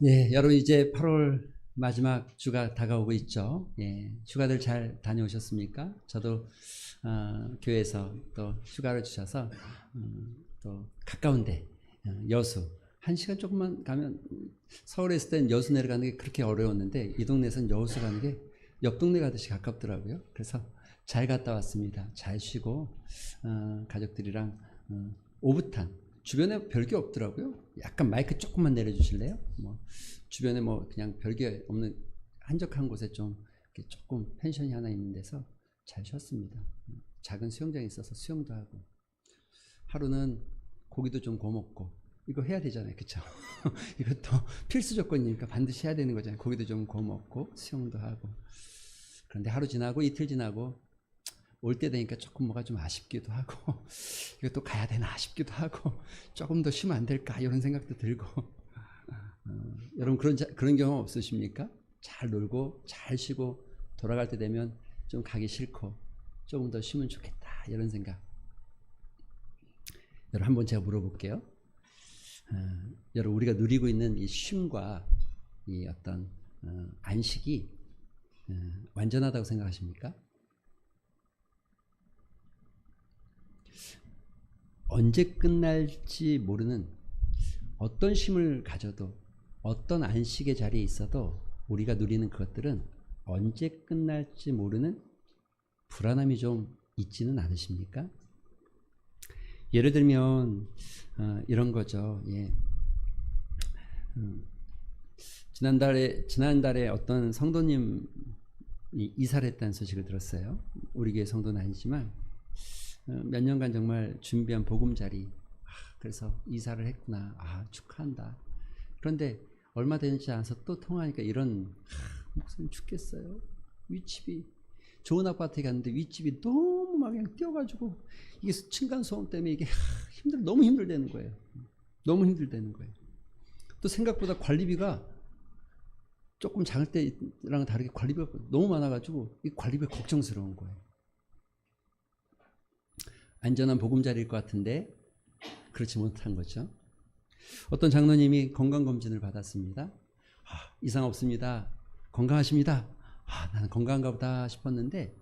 예, 여러분 이제 8월 마지막 주가 다가오고 있죠. 예, 휴가들 잘 다녀오셨습니까? 저도 교회에서 또 휴가를 주셔서 또 가까운데 여수 1시간 조금만 가면 서울에 있을 땐 여수 내려가는 게 그렇게 어려웠는데 이 동네에서는 여수 가는 게 옆 동네 가듯이 가깝더라고요. 그래서 잘 갔다 왔습니다. 잘 쉬고 가족들이랑 오붓한 주변에 별게 없더라고요. 약간 마이크 조금만 내려주실래요? 뭐 주변에 뭐 그냥 별게 없는 한적한 곳에 좀 조금 펜션이 하나 있는 데서 잘 쉬었습니다. 작은 수영장이 있어서 수영도 하고 하루는 고기도 좀 구워 먹고 이거 해야 되잖아요, 그렇죠? 이것도 필수 조건이니까 반드시 해야 되는 거잖아요. 고기도 좀 구워 먹고 수영도 하고. 그런데 하루 지나고 이틀 지나고 올 때 되니까 조금 뭐가 좀 아쉽기도 하고 이것도 가야 되나 아쉽기도 하고 조금 더 쉬면 안 될까 이런 생각도 들고 여러분 그런 경험 없으십니까? 잘 놀고 잘 쉬고 돌아갈 때 되면 좀 가기 싫고 조금 더 쉬면 좋겠다 이런 생각. 여러분 한번 제가 물어볼게요. 여러분 우리가 누리고 있는 이 쉼과 이 어떤 안식이 완전하다고 생각하십니까? 언제 끝날지 모르는 어떤 쉼을 가져도 어떤 안식의 자리에 있어도 우리가 누리는 그것들은 언제 끝날지 모르는 불안함이 좀 있지는 않으십니까? 예를 들면 이런 거죠. 예. 지난달에 어떤 성도님이 이사를 했다는 소식을 들었어요. 우리 교회 성도는 아니지만 몇 년간 정말 준비한 보금자리. 그래서 이사를 했구나. 축하한다. 그런데 얼마 되지 않아서 또 통화하니까 이런 목사님 죽겠어요. 윗집이 좋은 아파트에 갔는데 윗집이 너무 막 그냥 뛰어가지고 이게 층간소음 때문에 이게 너무 힘들다는 거예요. 너무 힘들다는 거예요. 또 생각보다 관리비가 조금 작을 때랑 다르게 관리비가 너무 많아가지고 이 관리비가 걱정스러운 거예요. 안전한 보금자리일 것 같은데 그렇지 못한 거죠. 어떤 장로님이 건강검진을 받았습니다. 이상 없습니다. 건강하십니다. 나는 건강한가 보다 싶었는데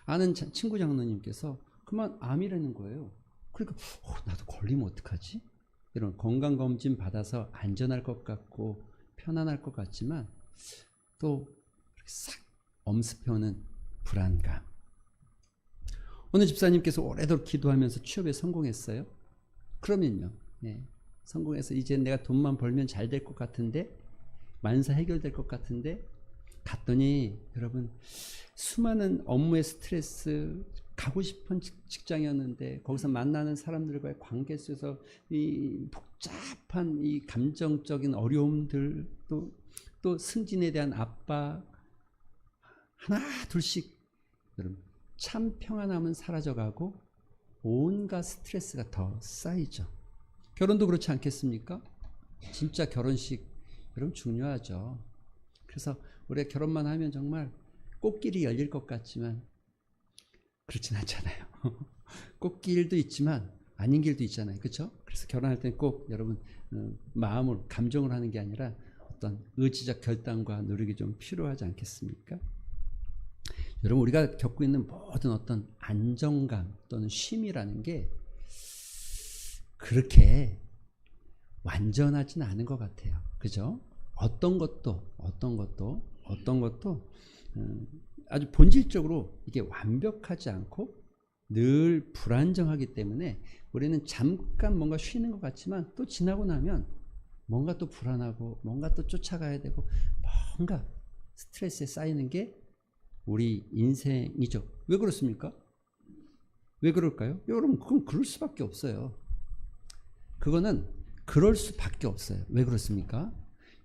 아는 친구 장로님께서 그만 암이라는 거예요. 그러니까 나도 걸리면 어떡하지? 이런 건강검진 받아서 안전할 것 같고 편안할 것 같지만 또 싹 엄습해오는 불안감. 어느 집사님께서 오래도록 기도하면서 취업에 성공했어요. 그러면요. 성공해서 이제 내가 돈만 벌면 잘 될 것 같은데 만사 해결될 것 같은데 갔더니 여러분 수많은 업무의 스트레스 가고 싶은 직장이었는데 거기서 만나는 사람들과의 관계 속에서 이 복잡한 이 감정적인 어려움들 또 승진에 대한 압박 하나 둘씩 여러분 참 평안함은 사라져가고 온갖 스트레스가 더 쌓이죠. 결혼도 그렇지 않겠습니까? 진짜 결혼식 여러분 중요하죠. 그래서 우리가 결혼만 하면 정말 꽃길이 열릴 것 같지만 그렇진 않잖아요. 꽃길도 있지만 아닌 길도 있잖아요. 그렇죠? 그래서 결혼할 때는 꼭 여러분 마음을 감정을 하는 게 아니라 어떤 의지적 결단과 노력이 좀 필요하지 않겠습니까? 여러분 우리가 겪고 있는 모든 어떤 안정감 또는 쉼이라는 게 그렇게 완전하지는 않은 것 같아요. 그죠? 어떤 것도 아주 본질적으로 이게 완벽하지 않고 늘 불안정하기 때문에 우리는 잠깐 뭔가 쉬는 것 같지만 또 지나고 나면 뭔가 또 불안하고 뭔가 또 쫓아가야 되고 뭔가 스트레스에 쌓이는 게 우리 인생이죠. 왜 그렇습니까? 왜 그럴까요? 여러분 그건 그럴 수밖에 없어요. 그거는 그럴 수밖에 없어요. 왜 그렇습니까?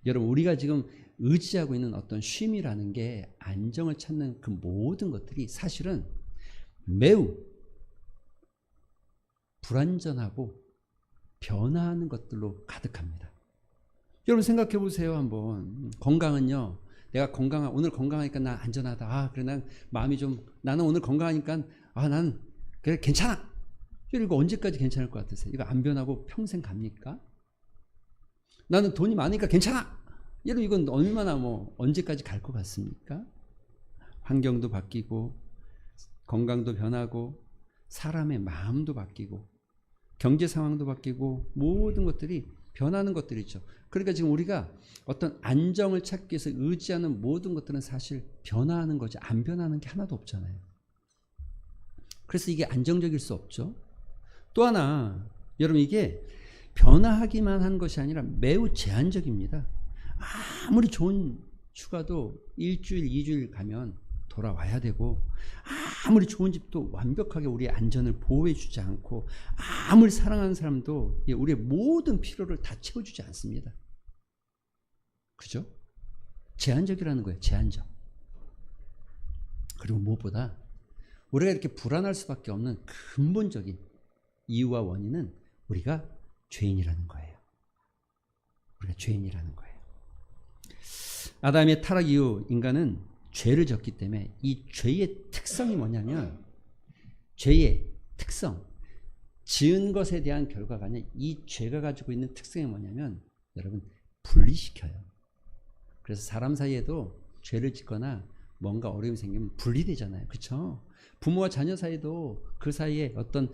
여러분 우리가 지금 의지하고 있는 어떤 쉼이라는 게 안정을 찾는 그 모든 것들이 사실은 매우 불안전하고 변화하는 것들로 가득합니다. 여러분 생각해 보세요. 한번 건강은요. 내가 오늘 건강하니까 난 안전하다. 그래 난 마음이 좀 나는 오늘 건강하니까 난 그래 괜찮아. 이거 언제까지 괜찮을 것 같으세요? 이거 안 변하고 평생 갑니까? 나는 돈이 많으니까 괜찮아. 여러분 이건 얼마나 언제까지 갈 것 같습니까? 환경도 바뀌고 건강도 변하고 사람의 마음도 바뀌고 경제 상황도 바뀌고 모든 것들이 변하는 것들이죠. 그러니까 지금 우리가 어떤 안정을 찾기 위해서 의지하는 모든 것들은 사실 변화하는 거지 안 변하는 게 하나도 없잖아요. 그래서 이게 안정적일 수 없죠. 또 하나 여러분 이게 변화하기만 한 것이 아니라 매우 제한적입니다. 아무리 좋은 휴가도 일주일, 2주일 가면 돌아와야 되고 아무리 좋은 집도 완벽하게 우리의 안전을 보호해 주지 않고 아무리 사랑하는 사람도 우리의 모든 필요를 다 채워주지 않습니다. 그죠? 제한적이라는 거예요. 제한적. 그리고 무엇보다 우리가 이렇게 불안할 수밖에 없는 근본적인 이유와 원인은 우리가 죄인이라는 거예요. 우리가 죄인이라는 거예요. 아담의 타락 이후 인간은 죄를 졌기 때문에 이 죄의 특성이 뭐냐면 죄의 특성, 지은 것에 대한 결과가 아니라 이 죄가 가지고 있는 특성이 뭐냐면 여러분 분리시켜요. 그래서 사람 사이에도 죄를 짓거나 뭔가 어려움이 생기면 분리되잖아요. 그렇죠? 부모와 자녀 사이도 그 사이에 어떤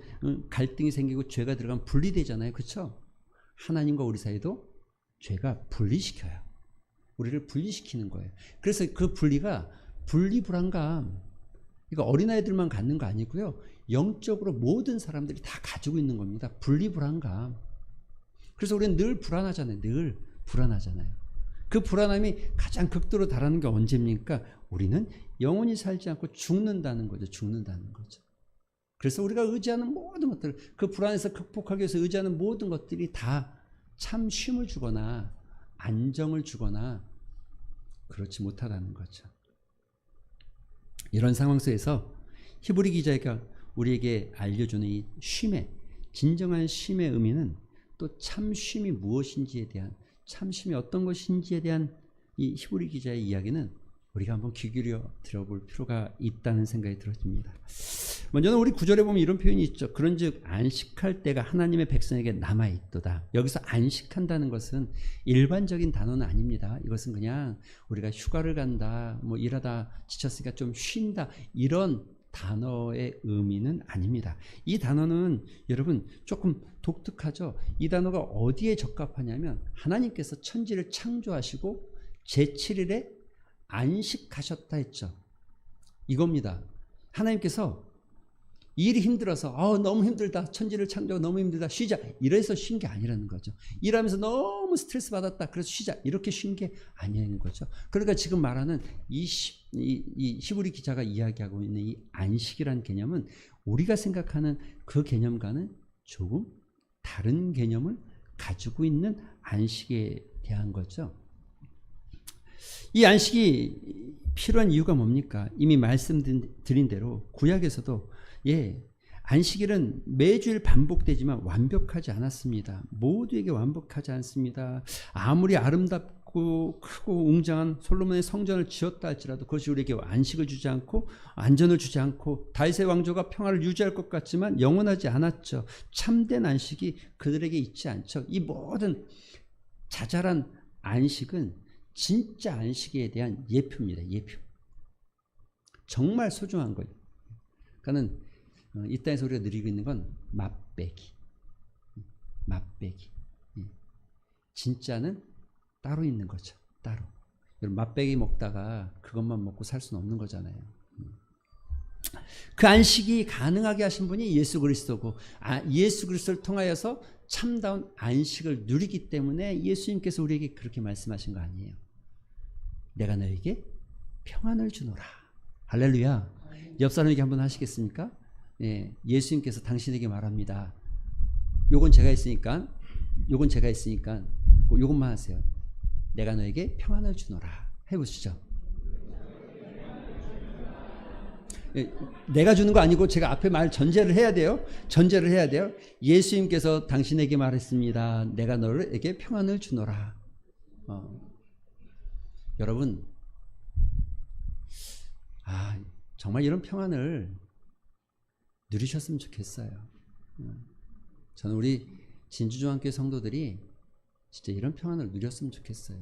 갈등이 생기고 죄가 들어가면 분리되잖아요. 그렇죠? 하나님과 우리 사이도 죄가 분리시켜요. 우리를 분리시키는 거예요. 그래서 그 분리가 분리불안감, 이거 어린아이들만 갖는 거 아니고요. 영적으로 모든 사람들이 다 가지고 있는 겁니다. 분리불안감. 그래서 우리는 늘 불안하잖아요. 늘 불안하잖아요. 그 불안함이 가장 극도로 달하는 게 언제입니까? 우리는 영원히 살지 않고 죽는다는 거죠. 죽는다는 거죠. 그래서 우리가 의지하는 모든 것들, 그 불안에서 극복하기 위해서 의지하는 모든 것들이 다 참 쉼을 주거나 안정을 주거나 그렇지 못하다는 거죠. 이런 상황 속에서 히브리 기자가 우리에게 알려주는 이 쉼의 진정한 쉼의 의미는 또 참 쉼이 무엇인지에 대한 참 쉼이 어떤 것인지에 대한 이 히브리 기자의 이야기는 우리가 한번 귀 기울여 들어볼 필요가 있다는 생각이 들어집니다. 먼저는 우리 구절에 보면 이런 표현이 있죠. 그런즉 안식할 때가 하나님의 백성에게 남아있도다. 여기서 안식한다는 것은 일반적인 단어는 아닙니다. 이것은 그냥 우리가 휴가를 간다, 일하다 지쳤으니까 좀 쉰다, 이런 단어의 의미는 아닙니다. 이 단어는 여러분 조금 독특하죠. 이 단어가 어디에 적합하냐면 하나님께서 천지를 창조하시고 제7일에 안식하셨다 했죠. 이겁니다. 하나님께서 일이 힘들어서 너무 힘들다, 천지를 창조하고 너무 힘들다, 쉬자, 이래서 쉰 게 아니라는 거죠. 일하면서 너무 스트레스 받았다, 그래서 쉬자, 이렇게 쉰 게 아니라는 거죠. 그러니까 지금 말하는 이 히브리 기자가 이야기하고 있는 이 안식이라는 개념은 우리가 생각하는 그 개념과는 조금 다른 개념을 가지고 있는 안식에 대한 거죠. 이 안식이 필요한 이유가 뭡니까? 이미 말씀드린 대로 구약에서도 안식일은 매주일 반복되지만 완벽하지 않았습니다. 모두에게 완벽하지 않습니다. 아무리 아름답고 크고 웅장한 솔로몬의 성전을 지었다 할지라도 그것이 우리에게 안식을 주지 않고 안전을 주지 않고 다윗의 왕조가 평화를 유지할 것 같지만 영원하지 않았죠. 참된 안식이 그들에게 있지 않죠. 이 모든 자잘한 안식은 진짜 안식에 대한 예표입니다. 예표. 정말 소중한 거예요. 그러니까는 이 땅에서 우리가 누리고 있는 건 맛배기. 맛배기. 진짜는 따로 있는 거죠. 따로. 여러분 맛배기 먹다가 그것만 먹고 살 수는 없는 거잖아요. 그 안식이 가능하게 하신 분이 예수 그리스도고 예수 그리스도를 통하여서 참다운 안식을 누리기 때문에 예수님께서 우리에게 그렇게 말씀하신 거 아니에요. 내가 너에게 평안을 주노라. 할렐루야. 옆 사람에게 한번 하시겠습니까? 예수님께서 당신에게 말합니다. 요건 제가 있으니까 요것만 하세요. 내가 너에게 평안을 주노라. 해보시죠. 내가 주는 거 아니고 제가 앞에 말 전제를 해야 돼요. 예수님께서 당신에게 말했습니다. 내가 너에게 평안을 주노라. 여러분, 정말 이런 평안을 누리셨으면 좋겠어요. 저는 우리 진주중앙교회 성도들이 진짜 이런 평안을 누렸으면 좋겠어요.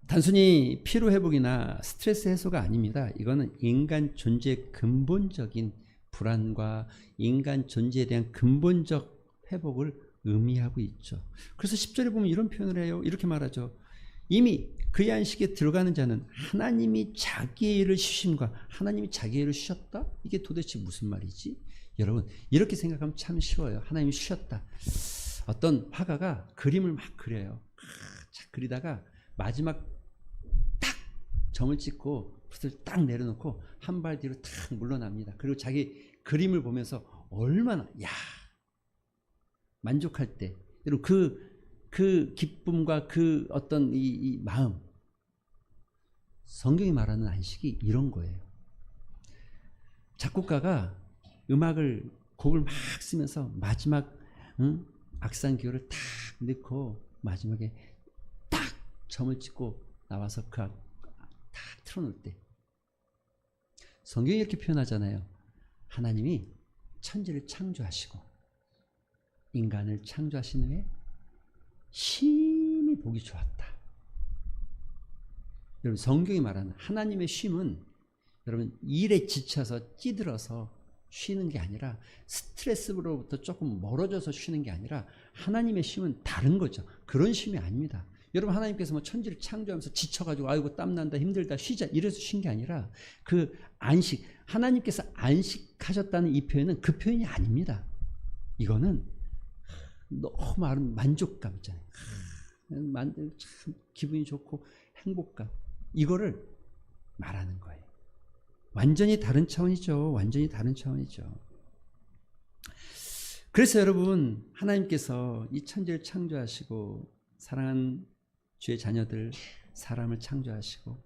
단순히 피로 회복이나 스트레스 해소가 아닙니다. 이거는 인간 존재의 근본적인 불안과 인간 존재에 대한 근본적 회복을 의미하고 있죠. 그래서 10절에 보면 이런 표현을 해요. 이렇게 말하죠. 이미 그의 안식에 들어가는 자는 하나님이 자기의 일을 쉬심과 하나님이 자기의 일을 쉬었다? 이게 도대체 무슨 말이지? 여러분 이렇게 생각하면 참 쉬워요. 하나님이 쉬었다. 어떤 화가가 그림을 막 그려요. 그리다가 마지막 딱 점을 찍고 붓을 딱 내려놓고 한 발 뒤로 탁 물러납니다. 그리고 자기 그림을 보면서 얼마나 만족할 때 여러분 그 기쁨과 그 어떤 이 마음, 성경이 말하는 안식이 이런 거예요. 작곡가가 곡을 막 쓰면서 마지막 악상 기호를 탁 넣고 마지막에 딱 점을 찍고 나와서 딱 틀어놓을 때 성경이 이렇게 표현하잖아요. 하나님이 천지를 창조하시고 인간을 창조하신 후에 심히 보기 좋았다. 여러분 성경이 말하는 하나님의 쉼은 여러분 일에 지쳐서 찌들어서 쉬는 게 아니라 스트레스로부터 조금 멀어져서 쉬는 게 아니라 하나님의 쉼은 다른 거죠. 그런 쉼이 아닙니다. 여러분 하나님께서 뭐 천지를 창조하면서 지쳐가지고 아이고 땀난다 힘들다 쉬자 이래서 쉰 게 아니라 그 안식 하나님께서 안식하셨다는 이 표현은 그 표현이 아닙니다. 이거는 너무 만족감 있잖아요. 참 기분이 좋고 행복감 이거를 말하는 거예요. 완전히 다른 차원이죠. 완전히 다른 차원이죠. 그래서 여러분 하나님께서 이 천지를 창조하시고 사랑하는 주의 자녀들 사람을 창조하시고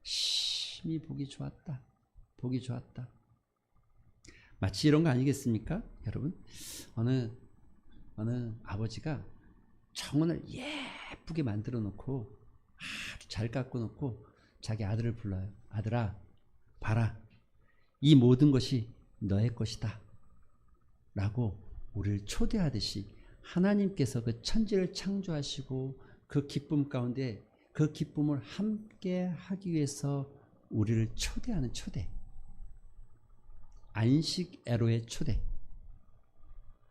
심히 보기 좋았다. 보기 좋았다. 마치 이런 거 아니겠습니까? 여러분 어느 아버지가 정원을 예쁘게 만들어 놓고 아주 잘 깎고 놓고 자기 아들을 불러요. 아들아 봐라 이 모든 것이 너의 것이다 라고 우리를 초대하듯이 하나님께서 그 천지를 창조하시고 그 기쁨 가운데 그 기쁨을 함께 하기 위해서 우리를 초대하는 초대 안식애로의 초대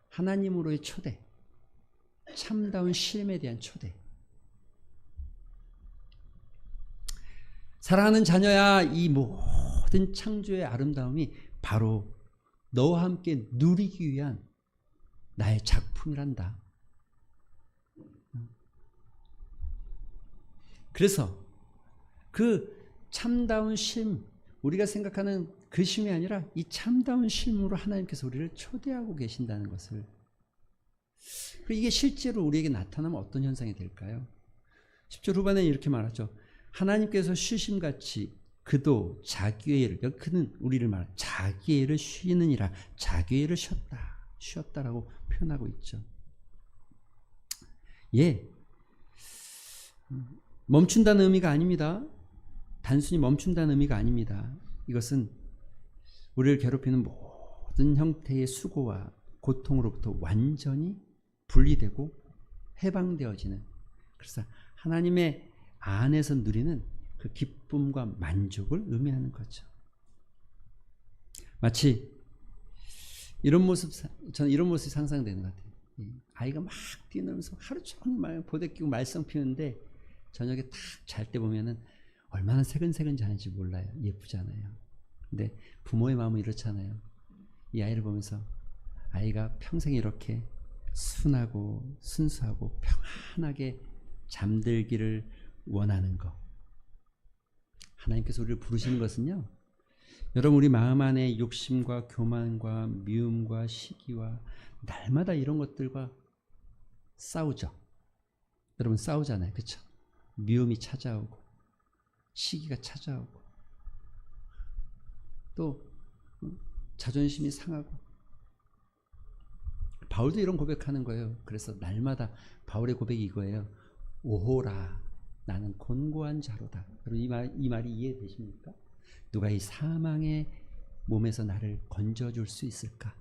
하나님으로의 초대 참다운 쉼에 대한 초대 사랑하는 자녀야 이 모든 창조의 아름다움이 바로 너와 함께 누리기 위한 나의 작품이란다. 그래서 그 참다운 쉼 우리가 생각하는 그 쉼이 아니라 이 참다운 쉼으로 하나님께서 우리를 초대하고 계신다는 것을 이게 실제로 우리에게 나타나면 어떤 현상이 될까요? 10절 후반에 이렇게 말하죠. 하나님께서 쉬심같이 그도 자기의 일을 그는 우리를 말하는 자기의 일을 쉬느니라 자기의 일을 쉬었다라고 표현하고 있죠. 멈춘다는 의미가 아닙니다. 단순히 멈춘다는 의미가 아닙니다. 이것은 우리를 괴롭히는 모든 형태의 수고와 고통으로부터 완전히 분리되고 해방되어지는 그래서 하나님의 안에서 누리는 그 기쁨과 만족을 의미하는 거죠. 마치 이런 모습 저는 이런 모습이 상상되는 것 같아요. 아이가 막 뛰놀면서 하루 종일 보대끼고 말썽 피우는데 저녁에 딱 잘 때 보면은 얼마나 새근새근 자는지 몰라요. 예쁘잖아요. 근데 부모의 마음은 이렇잖아요. 이 아이를 보면서 아이가 평생 이렇게 순하고 순수하고 평안하게 잠들기를 원하는 것. 하나님께서 우리를 부르시는 것은요. 여러분 우리 마음 안에 욕심과 교만과 미움과 시기와 날마다 이런 것들과 싸우죠. 여러분 싸우잖아요. 그렇죠? 미움이 찾아오고 시기가 찾아오고 또 자존심이 상하고 바울도 이런 고백하는 거예요. 그래서 날마다 바울의 고백이 이거예요. 오호라 나는 곤고한 자로다. 여러분 이 말이 이해되십니까? 누가 이 사망의 몸에서 나를 건져줄 수 있을까?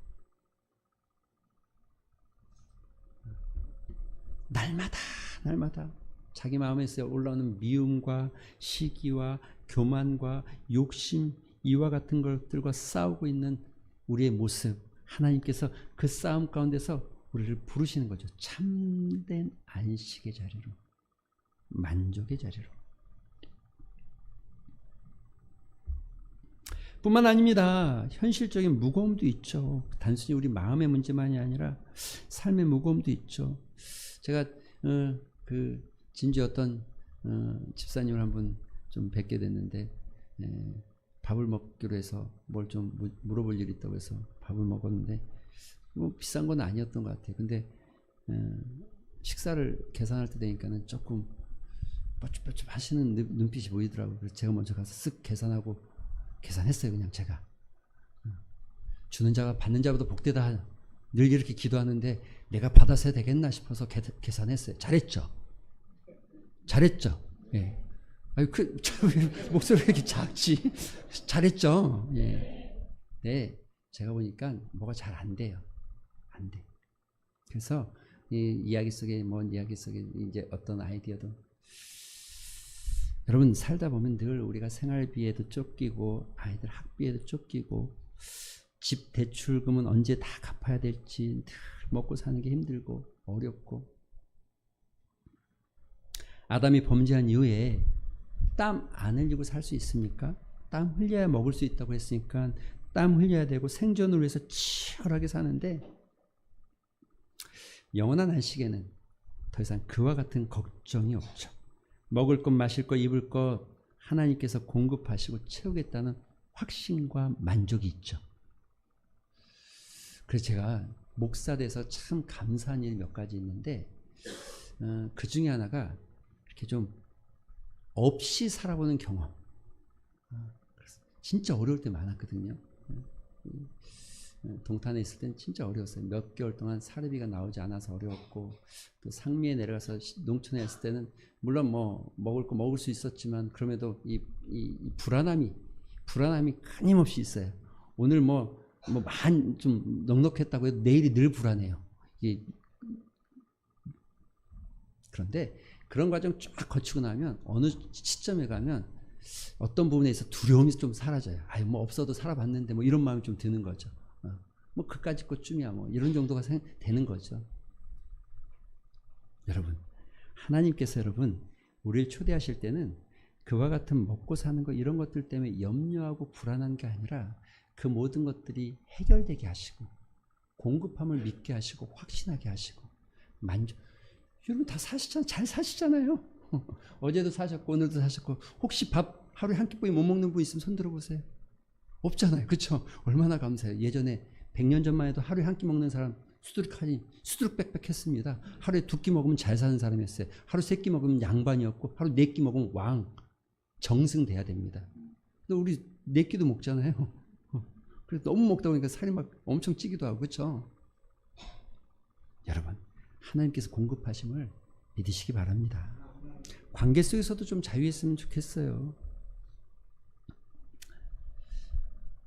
날마다 자기 마음에서 올라오는 미움과 시기와 교만과 욕심, 이와 같은 것들과 싸우고 있는 우리의 모습, 하나님께서 그 싸움 가운데서 우리를 부르시는 거죠. 참된 안식의 자리로, 만족의 자리로. 뿐만 아닙니다. 현실적인 무거움도 있죠. 단순히 우리 마음의 문제만이 아니라 삶의 무거움도 있죠. 제가 진주 어떤 집사님을 한번 좀 뵙게 됐는데, 밥을 먹기로 해서 뭘 좀 물어볼 일이 있다고 해서 밥을 먹었는데, 뭐 비싼 건 아니었던 것 같아요. 근데 식사를 계산할 때 되니까는 조금 뻘쭘뻘쭘 하시는 눈빛이 보이더라고요. 그래서 제가 먼저 가서 쓱 계산했어요. 그냥 제가. 주는 자가 받는 자보다 복되다 늘 이렇게 기도하는데 내가 받아서 해야 되겠나 싶어서 계산했어요. 잘했죠? 예. 아유, 목소리가 이렇게 작지? 잘했죠? 예. 네. 제가 보니까 뭐가 잘 안 돼요. 안 돼. 그래서 이 이야기 속에 이제 어떤 아이디어든, 여러분 살다 보면 늘 우리가 생활비에도 쫓기고 아이들 학비에도 쫓기고 집 대출금은 언제 다 갚아야 될지 늘 먹고 사는 게 힘들고 어렵고, 아담이 범죄한 이후에 땀 안 흘리고 살 수 있습니까? 땀 흘려야 먹을 수 있다고 했으니까 땀 흘려야 되고 생존을 위해서 치열하게 사는데, 영원한 안식에는 더 이상 그와 같은 걱정이 없죠. 먹을 것, 마실 것, 입을 것 하나님께서 공급하시고 채우겠다는 확신과 만족이 있죠. 그래서 제가 목사 돼서 참 감사한 일이 몇 가지 있는데, 그 중에 하나가 이렇게 좀 없이 살아보는 경험. 진짜 어려울 때 많았거든요. 동탄에 있을 땐 진짜 어려웠어요. 몇 개월 동안 사례비가 나오지 않아서 어려웠고, 또 상미에 내려가서 농촌에 있을 때는 물론 뭐 먹을 거 먹을 수 있었지만 그럼에도 이 불안함이 끊임없이 있어요. 오늘 좀 넉넉했다고 해도 내일이 늘 불안해요. 그런데 그런 과정 쫙 거치고 나면 어느 시점에 가면 어떤 부분에 있어 두려움이 좀 사라져요. 뭐 없어도 살아봤는데 뭐 이런 마음이 좀 드는 거죠. 뭐 그까짓 것쯤이야 뭐 이런 정도가 되는 거죠. 여러분, 하나님께서 우리를 초대하실 때는 그와 같은 먹고 사는 거 이런 것들 때문에 염려하고 불안한 게 아니라 그 모든 것들이 해결되게 하시고 공급함을 믿게 하시고 확신하게 하시고 여러분 다 잘 사시잖아요. 어제도 사셨고 오늘도 사셨고, 혹시 밥 하루에 한 끼뿐이 못 먹는 분 있으면 손 들어보세요. 없잖아요. 그렇죠? 얼마나 감사해요. 예전에 100년 전만 해도 하루에 한 끼 먹는 사람 수두룩빽빽했습니다. 하루에 2끼 먹으면 잘 사는 사람이었어요. 하루 3끼 먹으면 양반이었고, 하루 4끼 먹으면 왕, 정승돼야 됩니다. 근데 우리 4끼도 먹잖아요. 그래서 너무 먹다 보니까 살이 막 엄청 찌기도 하고, 그렇죠? 여러분, 하나님께서 공급하심을 믿으시기 바랍니다. 관계 속에서도 좀 자유했으면 좋겠어요.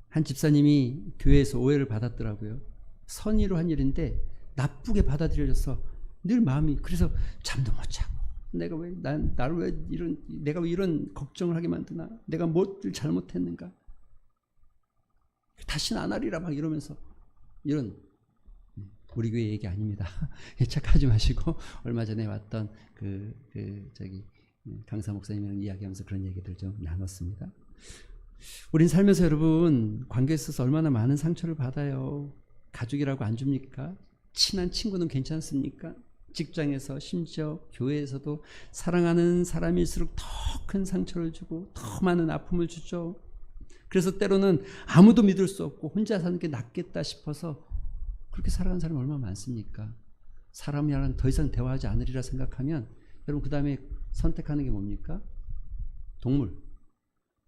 한 집사님이 교회에서 오해를 받았더라고요. 선의로 한 일인데 나쁘게 받아들여져서 늘 마음이, 그래서 잠도 못 자고, 내가 왜 내가 왜 이런 걱정을 하게 만드나, 내가 뭘 잘못했는가, 다시는 안 하리라 막 이러면서, 이런 우리 교회 얘기 아닙니다. 착하지 마시고, 얼마 전에 왔던 강사 목사님이랑 이야기하면서 그런 얘기들 좀 나눴습니다. 우린 살면서 여러분 관계에 있어서 얼마나 많은 상처를 받아요. 가족이라고 안 줍니까? 친한 친구는 괜찮습니까? 직장에서, 심지어 교회에서도 사랑하는 사람일수록 더 큰 상처를 주고 더 많은 아픔을 주죠. 그래서 때로는 아무도 믿을 수 없고 혼자 사는 게 낫겠다 싶어서 그렇게 살아가는 사람이 얼마나 많습니까? 사람이랑 더 이상 대화하지 않으리라 생각하면 여러분 그 다음에 선택하는 게 뭡니까? 동물,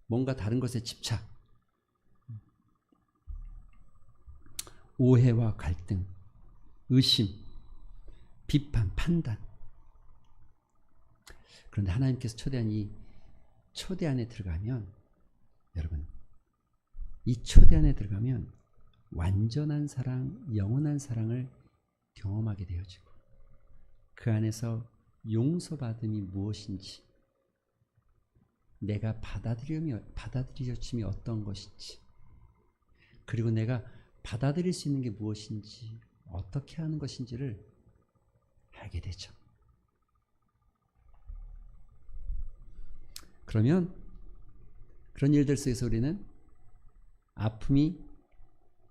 뭔가 다른 것에 집착, 오해와 갈등, 의심, 비판, 판단. 그런데 하나님께서 초대한 이 초대 안에 들어가면, 여러분, 이 초대 안에 들어가면 완전한 사랑, 영원한 사랑을 경험하게 되어지고, 그 안에서 용서받음이 무엇인지, 내가 받아들여짐이 어떤 것인지, 그리고 내가 받아들일 수 있는 게 무엇인지, 어떻게 하는 것인지를 알게 되죠. 그러면 그런 일들 속에서 우리는 아픔이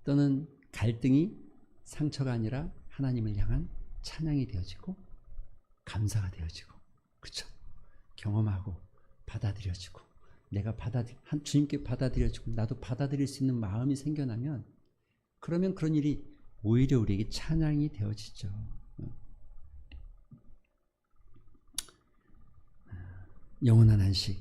또는 갈등이 상처가 아니라 하나님을 향한 찬양이 되어지고 감사가 되어지고, 그렇죠? 경험하고 받아들여지고, 내가 주님께 받아들여지고 나도 받아들일 수 있는 마음이 생겨나면, 그러면 그런 일이 오히려 우리에게 찬양이 되어지죠. 영원한 안식,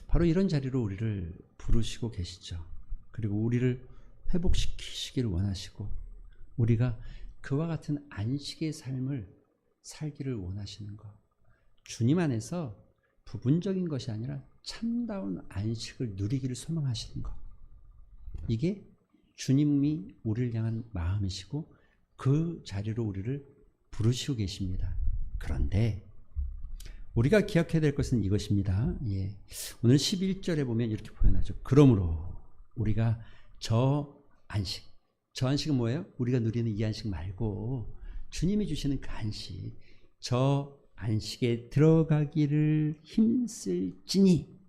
바로 이런 자리로 우리를 부르시고 계시죠. 그리고 우리를 회복시키시기를 원하시고, 우리가 그와 같은 안식의 삶을 살기를 원하시는 것, 주님 안에서 부분적인 것이 아니라 참다운 안식을 누리기를 소망하시는 것, 이게 주님이 우리를 향한 마음이시고 그 자리로 우리를 부르시고 계십니다. 그런데 우리가 기억해야 될 것은 이것입니다. 오늘 11절에 보면 이렇게 표현하죠. 그러므로 우리가 저 안식은 뭐예요? 우리가 누리는 이 안식 말고 주님이 주시는 그 안식, 저 안식에 들어가기를 힘쓸지니.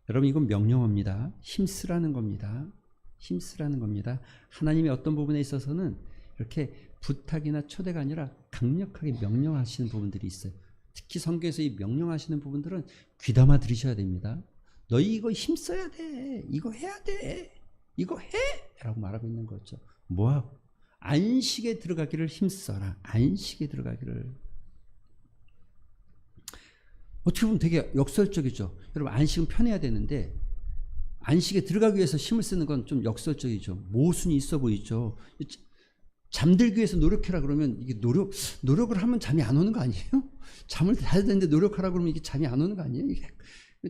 여러분, 이건 명령어입니다. 힘쓰라는 겁니다. 힘쓰라는 겁니다. 하나님의 어떤 부분에 있어서는 이렇게 부탁이나 초대가 아니라 강력하게 명령하시는 부분들이 있어요. 특히 성경에서 이 명령하시는 부분들은 귀담아 들으셔야 됩니다. 너희 이거 힘써야 돼. 이거 해야 돼. 이거 해! 라고 말하고 있는 거죠. 뭐하고? 안식에 들어가기를 힘써라. 안식에 들어가기를. 어떻게 보면 되게 역설적이죠. 여러분, 안식은 편해야 되는데 안식에 들어가기 위해서 힘을 쓰는 건 좀 역설적이죠. 모순이 있어 보이죠. 잠들기 위해서 노력해라 그러면 이게 노력을 하면 잠이 안 오는 거 아니에요? 잠을 자야 되는데 노력하라 그러면 이게 잠이 안 오는 거 아니에요? 이게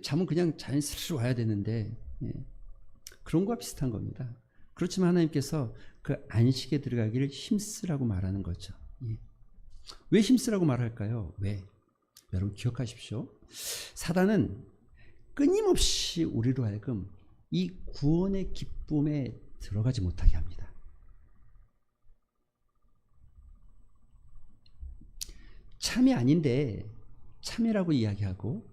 잠은 그냥 자연스레 와야 되는데, 그런 거와 비슷한 겁니다. 그렇지만 하나님께서 그 안식에 들어가기를 힘쓰라고 말하는 거죠. 왜 힘쓰라고 말할까요? 왜? 여러분 기억하십시오. 사단은 끊임없이 우리로 하여금 이 구원의 기쁨에 들어가지 못하게 합니다. 참이 아닌데 참이라고 이야기하고,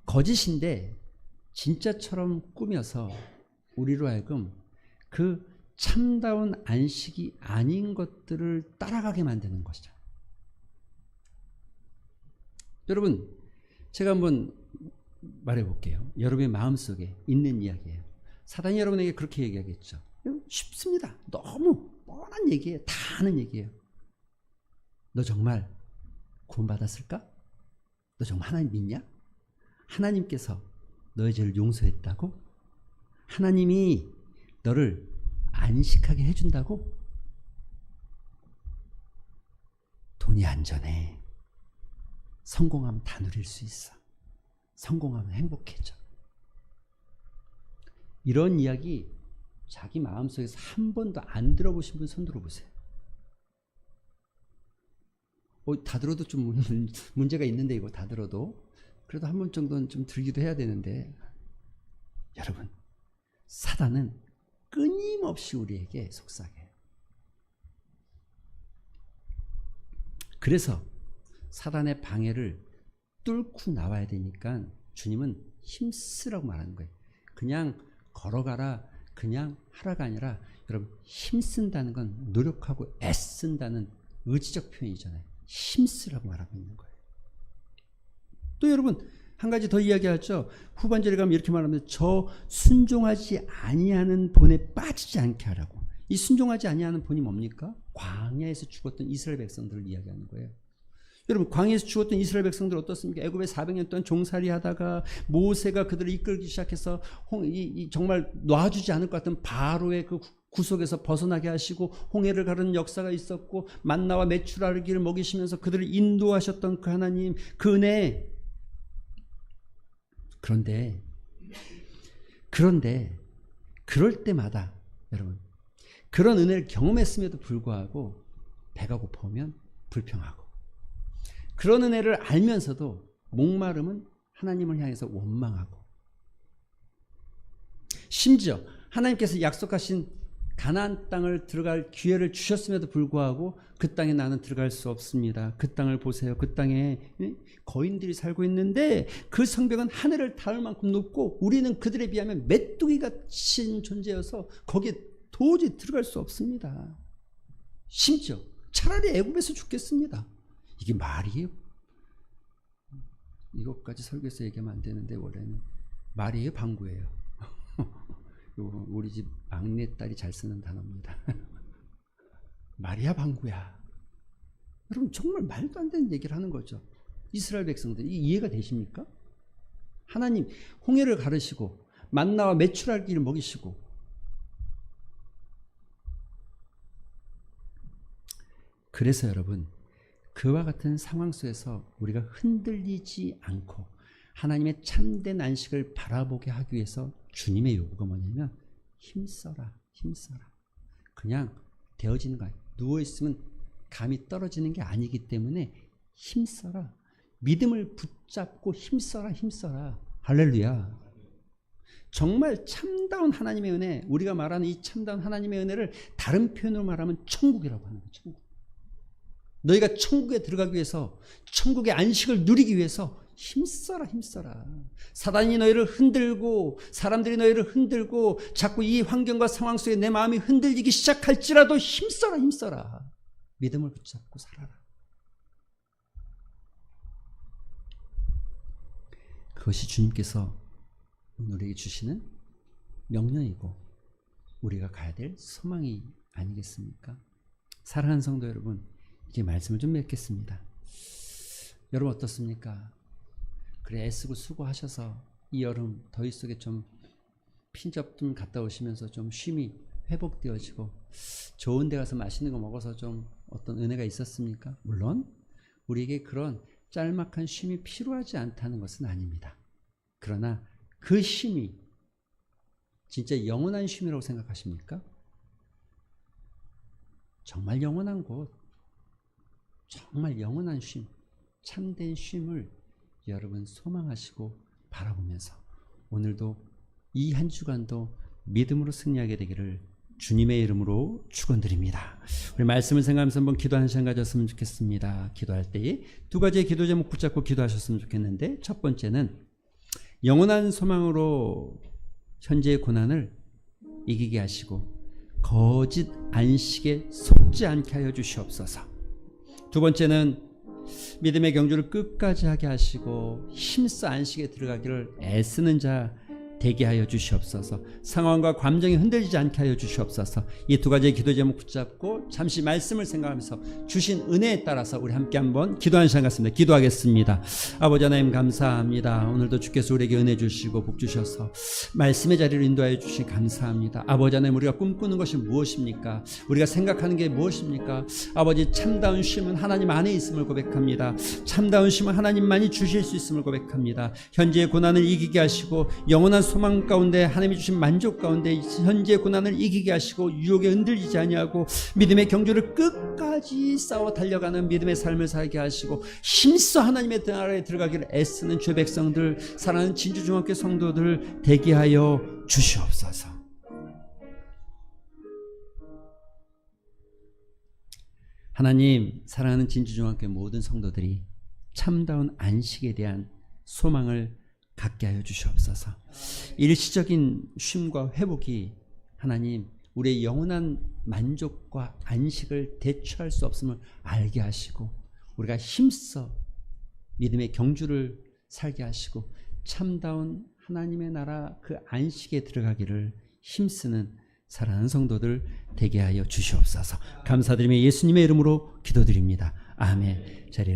거짓인데 진짜처럼 꾸며서 우리로 하여금 그 참다운 안식이 아닌 것들을 따라가게 만드는 것이죠. 여러분, 제가 한번 말해볼게요. 여러분의 마음속에 있는 이야기예요. 사단이 여러분에게 그렇게 얘기하겠죠. 쉽습니다. 너무 뻔한 얘기예요. 다 아는 얘기예요. 너 정말 구원받았을까? 너 정말 하나님 믿냐? 하나님께서 너의 죄를 용서했다고? 하나님이 너를 안식하게 해준다고? 돈이 안전해. 성공하면 다 누릴 수 있어. 성공하면 행복해져. 이런 이야기 자기 마음속에서 한 번도 안 들어보신 분 손 들어보세요. 다 들어도 좀 문제가 있는데, 이거 다 들어도 그래도 한 번 정도는 좀 들기도 해야 되는데, 여러분, 사단은 끊임없이 우리에게 속삭여요. 그래서 사단의 방해를 뚫고 나와야 되니까 주님은 힘쓰라고 말하는 거예요. 그냥 걸어가라, 그냥 하라가 아니라, 여러분, 힘쓴다는 건 노력하고 애쓴다는 의지적 표현이잖아요. 힘쓰라고 말하고 있는 거예요. 또 여러분, 한 가지 더 이야기하죠. 후반절에 가면 이렇게 말합니다. 저 순종하지 아니하는 본에 빠지지 않게 하라고. 이 순종하지 아니하는 본이 뭡니까? 광야에서 죽었던 이스라엘 백성들을 이야기하는 거예요. 여러분, 광야에서 죽었던 이스라엘 백성들 어떻습니까? 애굽에 400년 동안 종살이 하다가 모세가 그들을 이끌기 시작해서 정말 놔주지 않을 것 같은 바로의 그 구속에서 벗어나게 하시고 홍해를 가르는 역사가 있었고, 만나와 메추라기를 먹이시면서 그들을 인도하셨던 그 하나님, 그 은혜. 그런데 그럴 때마다 여러분, 그런 은혜를 경험했음에도 불구하고 배가 고파오면 불평하고, 그런 은혜를 알면서도 목마름은 하나님을 향해서 원망하고, 심지어 하나님께서 약속하신 가나안 땅을 들어갈 기회를 주셨음에도 불구하고 그 땅에 나는 들어갈 수 없습니다. 그 땅을 보세요. 그 땅에 거인들이 살고 있는데 그 성벽은 하늘을 닿을 만큼 높고 우리는 그들에 비하면 메뚜기 같은 존재여서 거기에 도저히 들어갈 수 없습니다. 심지어 차라리 애굽에서 죽겠습니다. 이게 말이에요? 이것까지 설교에서 얘기하면 안 되는데 원래는 말이에요, 방구예요? 우리 집 막내딸이 잘 쓰는 단어입니다. 말이야 방구야. 여러분 정말 말도 안 되는 얘기를 하는 거죠. 이스라엘 백성들 이해가 되십니까? 하나님 홍해를 가르시고 만나와 메추라기를 먹이시고, 그래서 여러분 그와 같은 상황 속에서 우리가 흔들리지 않고 하나님의 참된 안식을 바라보게 하기 위해서 주님의 요구가 뭐냐면 힘써라, 힘써라. 그냥 되어지는 거예요. 누워있으면 감이 떨어지는 게 아니기 때문에 힘써라. 믿음을 붙잡고 힘써라, 힘써라. 할렐루야. 정말 참다운 하나님의 은혜, 우리가 말하는 이 참다운 하나님의 은혜를 다른 표현으로 말하면 천국이라고 하는 거예요. 천국. 너희가 천국에 들어가기 위해서, 천국의 안식을 누리기 위해서 힘써라, 힘써라. 사단이 너희를 흔들고 사람들이 너희를 흔들고 자꾸 이 환경과 상황 속에 내 마음이 흔들리기 시작할지라도 힘써라, 힘써라. 믿음을 붙잡고 살아라. 그것이 주님께서 우리에게 주시는 명령이고 우리가 가야 될 소망이 아니겠습니까? 사랑하는 성도 여러분, 이제 말씀을 좀 맺겠습니다. 여러분 어떻습니까? 그래 애쓰고 수고하셔서 이 여름 더위 속에 좀 핀접 좀 갔다 오시면서 좀 쉼이 회복되어지고 좋은 데 가서 맛있는 거 먹어서 좀 어떤 은혜가 있었습니까? 물론 우리에게 그런 짤막한 쉼이 필요하지 않다는 것은 아닙니다. 그러나 그 쉼이 진짜 영원한 쉼이라고 생각하십니까? 정말 영원한 곳, 정말 영원한 쉼, 참된 쉼을 여러분 소망하시고 바라보면서 오늘도 이 한 주간도 믿음으로 승리하게 되기를 주님의 이름으로 축원드립니다. 우리 말씀을 생각하면서 한번 기도하는 시간 가졌으면 좋겠습니다. 기도할 때에 두 가지의 기도 제목 붙잡고 기도하셨으면 좋겠는데, 첫 번째는 영원한 소망으로 현재의 고난을 이기게 하시고 거짓 안식에 속지 않게 하여 주시옵소서. 두 번째는 믿음의 경주를 끝까지 하게 하시고 힘써 안식에 들어가기를 애쓰는 자 되게 하여 주시옵소서. 상황과 감정이 흔들리지 않게 하여 주시옵소서. 이 두 가지의 기도 제목 붙잡고 잠시 말씀을 생각하면서 주신 은혜에 따라서 우리 함께 한번 기도하는 시간 같습니다. 기도하겠습니다. 아버지 하나님 감사합니다. 오늘도 주께서 우리에게 은혜 주시고 복 주셔서 말씀의 자리를 인도하여 주시 감사합니다. 아버지 하나님, 우리가 꿈꾸는 것이 무엇입니까? 우리가 생각하는 게 무엇입니까? 아버지, 참다운 쉼은 하나님 안에 있음을 고백합니다. 참다운 쉼은 하나님만이 주실 수 있음을 고백합니다. 현재의 고난을 이기게 하시고 영원한 소망 가운데, 하나님이 주신 만족 가운데 현재의 고난을 이기게 하시고 유혹에 흔들리지 아니하고 믿음의 경주를 끝까지 싸워 달려가는 믿음의 삶을 살게 하시고 힘써 하나님의 나라에 들어가기를 애쓰는 주의 백성들, 사랑하는 진주중학교 성도들 되게 하여 주시옵소서. 하나님, 사랑하는 진주중학교 모든 성도들이 참다운 안식에 대한 소망을 갖게 하여 주시옵소서. 일시적인 쉼과 회복이 하나님 우리의 영원한 만족과 안식을 대처할 수 없음을 알게 하시고 우리가 힘써 믿음의 경주를 살게 하시고 참다운 하나님의 나라 그 안식에 들어가기를 힘쓰는 사랑하는 성도들 되게 하여 주시옵소서. 감사드리며 예수님의 이름으로 기도드립니다. 아멘. 자리에